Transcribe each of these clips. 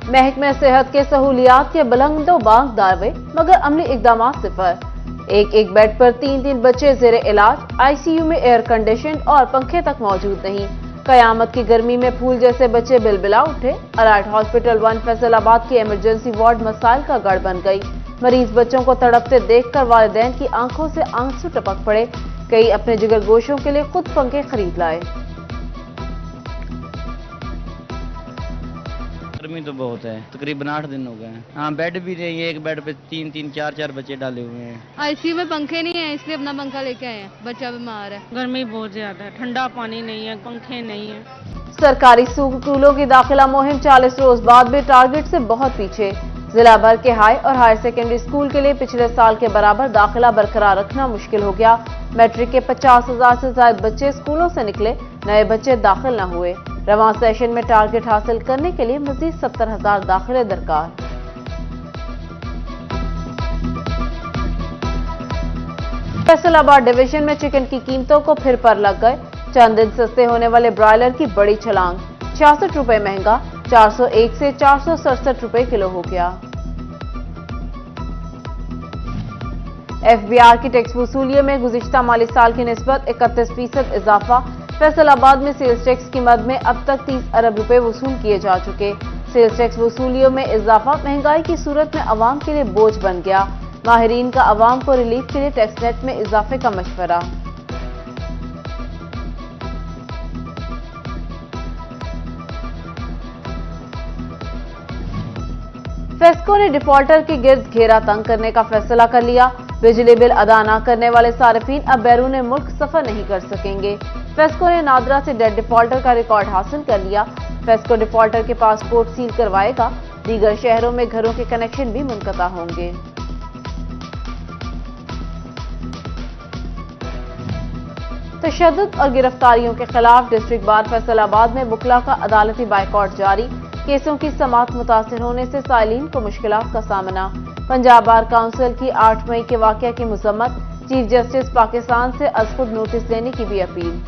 महकमे सेहत के सहूलियात के बुलंदो बांग दावे मगर अमली इकदाम सिफर। एक बेड पर 3 बच्चे जेरे इलाज, आईसीयू में एयर कंडीशन और पंखे तक मौजूद नहीं। कयामत की गर्मी में फूल जैसे बच्चे बिलबिला उठे। अलाइट हॉस्पिटल 1 फैसलाबाद की इमरजेंसी वार्ड मसाइल का गढ़ बन गई। मरीज बच्चों को तड़पते देखकर वालिदैन की आंखों से आंसू टपक पड़े। कई अपने जिगर गोशों के लिए खुद पंखे खरीद लाए। गर्मी तो बहुत है, तकरीबन 8 दिन हो गए हैं। हाँ, बेड भी नहीं है, एक बेड पे 3-3, 4-4 बच्चे डाले हुए हैं। आईसीयू में पंखे नहीं है, इसलिए अपना पंखा लेके आए हैं। बच्चा बीमार है, गर्मी बहुत ज्यादा है, ठंडा पानी नहीं है, पंखे नहीं है। सरकारी स्कूलों की दाखिला मुहिम 40 रोज बाद भी टारगेट से बहुत पीछे। जिला भर के हाई और हायर सेकेंडरी स्कूल के लिए पिछले साल के बराबर दाखिला बरकरार रखना मुश्किल हो गया। मैट्रिक के 50,000 से ज्यादा बच्चे स्कूलों से निकले, नए बच्चे दाखिल न हुए। रवां सेशन में टारगेट हासिल करने के लिए मजीद 70,000 दाखिले दरकार। फैसलाबाद डिवीजन में चिकन की कीमतों को फिर पर लग गए। चंद दिन सस्ते होने वाले ब्रॉयलर की बड़ी छलांग, 66 रुपए महंगा, 401 से 467 रुपए किलो हो गया। एफबीआर की टैक्स वसूलियों में गुज़िश्ता माली साल की निस्बत 31% इजाफा। फैसलाबाद में सेल्स टैक्स की मद में अब तक 30 अरब रुपए वसूल किए जा चुके। सेल्स टैक्स वसूलियों में इजाफा महंगाई की सूरत में अवाम के लिए बोझ बन गया। माहिरीन का अवाम को रिलीफ के लिए टैक्स नेट में इजाफे का मशवरा। फेस्को ने डिफॉल्टर के गिर्द घेरा तंग करने का फैसला कर लिया। बिजली बिल अदा न करने वाले सार्फिन अब बैरून मुल्क सफर नहीं कर सकेंगे। फेस्को ने नादरा से डेट डिफॉल्टर का रिकॉर्ड हासिल कर लिया। फेस्को डिफॉल्टर के पासपोर्ट सील करवाएगा। दीगर शहरों में घरों के कनेक्शन भी मुनक़ता होंगे। तशद्दुद और गिरफ्तारियों के खिलाफ डिस्ट्रिक्ट बार फैसलाबाद में बुकला का अदालती बाइकॉट जारी। केसों की समाअत मुतासिर होने से साइलिन को मुश्किलात का सामना। पंजाब बार काउंसिल की 8 मई के वाकया की मजम्मत। चीफ जस्टिस पाकिस्तान से अज खुद नोटिस देने की भी अपील।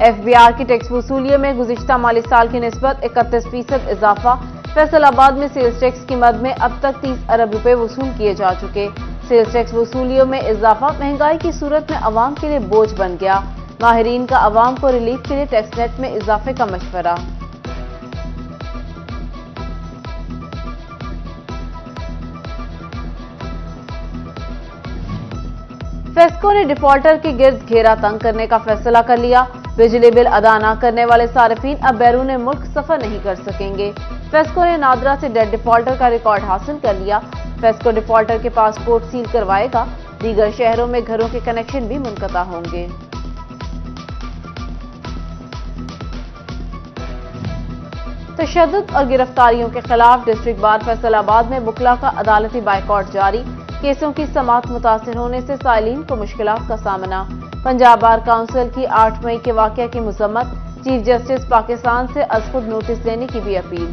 एफबीआर की टैक्स वसूलियों में गुज़िश्ता माली साल की निस्बत 31% इजाफा। फैसलाबाद में सेल्स टैक्स की मद में अब तक 30 अरब रुपए वसूल किए जा चुके। सेल्स टैक्स वसूलियों में इजाफा महंगाई की सूरत में अवाम के लिए बोझ बन गया। माहिरीन का अवाम को रिलीफ के लिए टैक्स नेट में इजाफे का मशवरा। फेस्को ने डिफॉल्टर के गिर्द घेरा तंग करने का फैसला कर लिया। बिजली बिल अदा न करने वाले सार्फिन अब बैरून मुल्क सफर नहीं कर सकेंगे। फेस्को ने नादरा से डेट डिफॉल्टर का रिकॉर्ड हासिल कर लिया। फेस्को डिफॉल्टर के पासपोर्ट सील करवाएगा। दीगर शहरों में घरों के कनेक्शन भी मुनक़ता होंगे। तशद्दुद और गिरफ्तारियों के खिलाफ डिस्ट्रिक्ट बार फैसलाबाद में बुकला का अदालती बाइकॉट जारी। केसों की समाअत मुतासिर होने से साइलिन को मुश्किलात का सामना। पंजाब बार काउंसिल की 8 मई के वाकया की मजम्मत। चीफ जस्टिस पाकिस्तान से अज खुद नोटिस देने की भी अपील।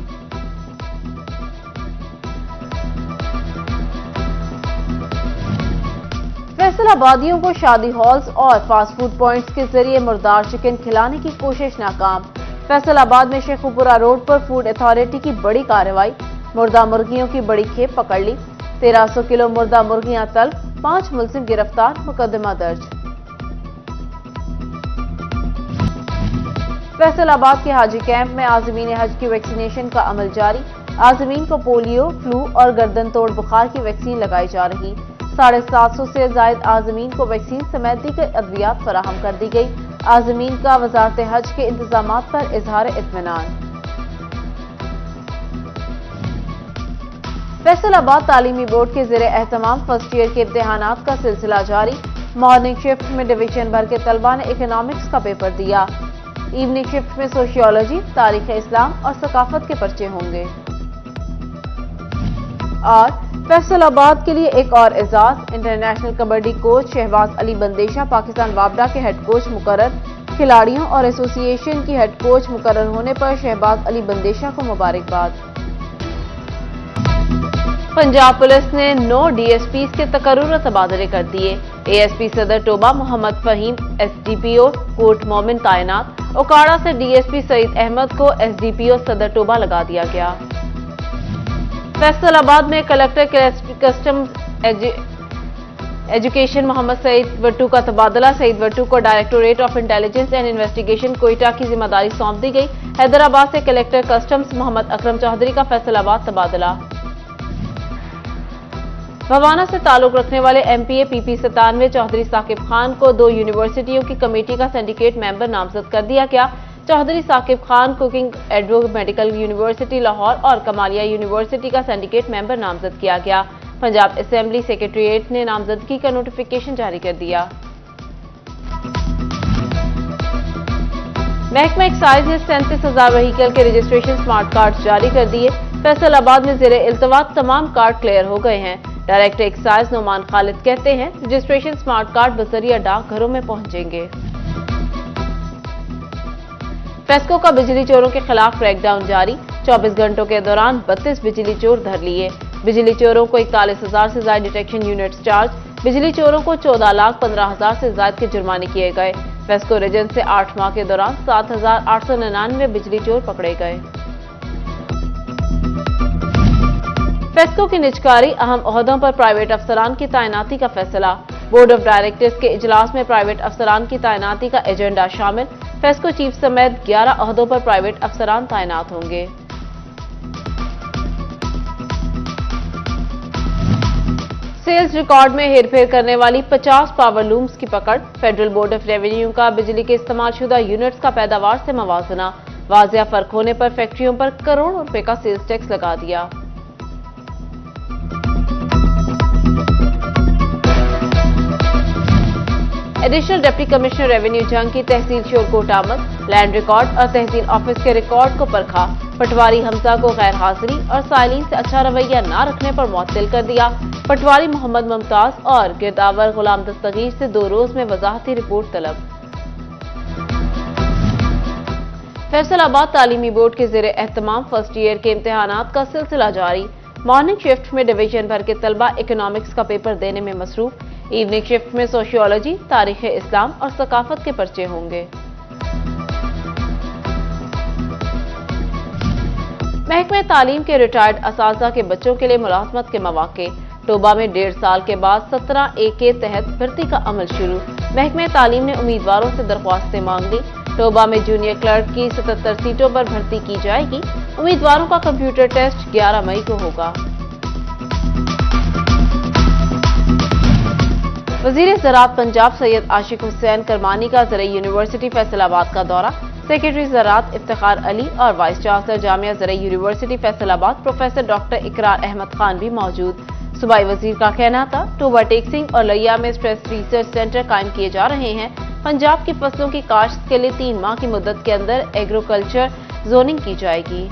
फैसलाबादियों को शादी हॉल्स और फास्ट फूड पॉइंट्स के जरिए मुर्दार चिकन खिलाने की कोशिश नाकाम। फैसलाबाद में शेखुपुरा रोड पर फूड अथॉरिटी की बड़ी कार्रवाई। मुर्दा मुर्गियों की बड़ी खेप पकड़ ली। 1300 किलो मुर्दा मुर्गियां तलब, 5 मुलजिम गिरफ्तार, मुकदमा दर्ज। फैसलाबाद के हाजी कैंप में आज़मीन हज की वैक्सीनेशन का अमल जारी। आज़मीन को पोलियो, फ्लू और गर्दन तोड़ बुखार की वैक्सीन लगाई जा रही। 750 से ज्यादा आज़मीन को वैक्सीन समेत दीगर अद्वियात फराहम कर दी गई। आज़मीन का वजारत हज के इंतजामात पर इजहार इत्मीनान। फैसलाबाद तालीमी बोर्ड के ज़ेरे एहतमाम फर्स्ट ईयर के इम्तिहानात का सिलसिला जारी। मॉर्निंग शिफ्ट में डिवीजन भर के तलबा ने इकोनॉमिक्स का पेपर दिया। इवनिंग शिफ्ट में सोशियोलॉजी, तारीख इस्लाम और सकाफत के पर्चे होंगे। और फैसलाबाद के लिए एक और एजाज। इंटरनेशनल कबड्डी कोच शहबाज अली बंदेशा पाकिस्तान वापडा के हेड कोच मुकर्रर। खिलाड़ियों और एसोसिएशन की हेड कोच मुकर्रर होने पर शहबाज अली बंदेशा को मुबारकबाद। पंजाब पुलिस ने 9 DSPs के तकर्रुर तबादले कर दिए। ASP सदर टोबा मोहम्मद फहीम SDPO कोट मोमिन तैनात। ओकाड़ा से DSP सईद अहमद को SDPO सदर टोबा लगा दिया गया। फैसलाबाद में collector customs education Muhammad Saeed Wattoo का तबादला। सईद वट्टू को directorate of intelligence and investigation Quetta की जिम्मेदारी सौंप दी गई। हैदराबाद से कलेक्टर कस्टम्स मोहम्मद अकरम चौधरी का फैसलाबाद तबादला। भवाना से ताल्लुक रखने वाले MPA PP 97 चौधरी साकिब खान को 2 यूनिवर्सिटियों की कमेटी का सिंडिकेट मेंबर नामजद कर दिया गया। Chaudhry Saqib Khan King Edward medical university Lahore और कमालिया यूनिवर्सिटी का सिंडिकेट मेंबर नामजद किया गया। पंजाब असेंबली सेक्रेटेरिएट ने नामजदगी का नोटिफिकेशन जारी कर दिया। महकमा एक्साइज ने 37,000 व्हीकल के रजिस्ट्रेशन स्मार्ट कार्ड जारी कर दिए। फैसलाबाद में ज़ेरे इल्तवात तमाम कार्ड क्लियर हो गए हैं। डायरेक्टर एक्साइज नोमान खालिद कहते हैं रजिस्ट्रेशन स्मार्ट कार्ड बजरिया डाक घरों में पहुंचेंगे। फेस्को का बिजली चोरों के खिलाफ क्रैकडाउन जारी। 24 घंटों के दौरान 32 बिजली चोर धर लिए। बिजली चोरों को 41,000 से ज्यादा डिटेक्शन यूनिट्स चार्ज। बिजली चोरों को 14,15,000 से ज्यादा के जुर्माने किए गए। फेस्को रीजन से 8 माह के दौरान 7,899 बिजली चोर पकड़े गए। फेस्को की निजकारी अहम ओहदों पर प्राइवेट अफसरान की तैनाती का फैसला। बोर्ड ऑफ डायरेक्टर्स के इजलास में प्राइवेट अफसरान की तैनाती का एजेंडा शामिल। फेस्को चीफ समेत 11 ओहदों पर प्राइवेट अफसरान तैनात होंगे। सेल्स रिकॉर्ड में हेरफेर करने वाली 50 पावर लूम्स की पकड़। फेडरल बोर्ड ऑफ रेवेन्यू का बिजली के इस्तेमाल शुदा यूनिट्स का पैदावार से मवाजना। वाजिया फर्क होने पर फैक्ट्रियों पर करोड़ों रुपए का सेल्स टैक्स लगा दिया। एडिशनल डिप्टी कमिश्नर रेवेन्यू जंग की तहसील शोरकोट आमद। लैंड रिकॉर्ड और तहसील ऑफिस के रिकॉर्ड को परखा। पटवारी हमजा को गैर हाजिरी और साइलिन से अच्छा रवैया न रखने पर मुअत्तल कर दिया। पटवारी मोहम्मद मुमताज और गिरदावर गुलाम दस्तगीर से 2 रोज में वजाहती रिपोर्ट तलब। फैसलाबाद तालीमी बोर्ड के ज़ेरे एहतमाम फर्स्ट ईयर के इम्तिहानात का सिलसिला जारी। मॉर्निंग शिफ्ट में डिवीजन भर के तलबा इकोनॉमिक्स का पेपर देने में मसरूफ। इवनिंग शिफ्ट में सोशियोलॉजी, तारीख इस्लाम और सकाफत के पर्चे होंगे। महकमे तालीम के रिटायर्ड असातिज़ा के बच्चों के लिए मुलाजमत के मौके। टोबा में 1.5 साल के बाद 17A के तहत भर्ती का अमल शुरू। महकमे तालीम ने उम्मीदवारों से दरख्वास्तें मांग ली। टोबा में जूनियर क्लर्क की 77 सीटों पर भर्ती की जाएगी। उम्मीदवारों का कंप्यूटर टेस्ट 11 मई को होगा। वजीर ज़राअत पंजाब सैयद आशिक हुसैन करमानी का ज़रई यूनिवर्सिटी फैसलाबाद का दौरा। सेक्रेटरी ज़राअत इफ्तिखार अली और vice chancellor Jamia Zarai university Faisalabad professor doctor Ikrar Ahmad Khan भी मौजूद। सूबाई वजीर का कहना था टोबा टेक्सिंग और लैया में स्ट्रेस रिसर्च सेंटर कायम किए जा रहे हैं। पंजाब की फसलों की काश्त के लिए 3 माह की मुद्दत के अंदर एग्रीकल्चर जोनिंग की जाएगी।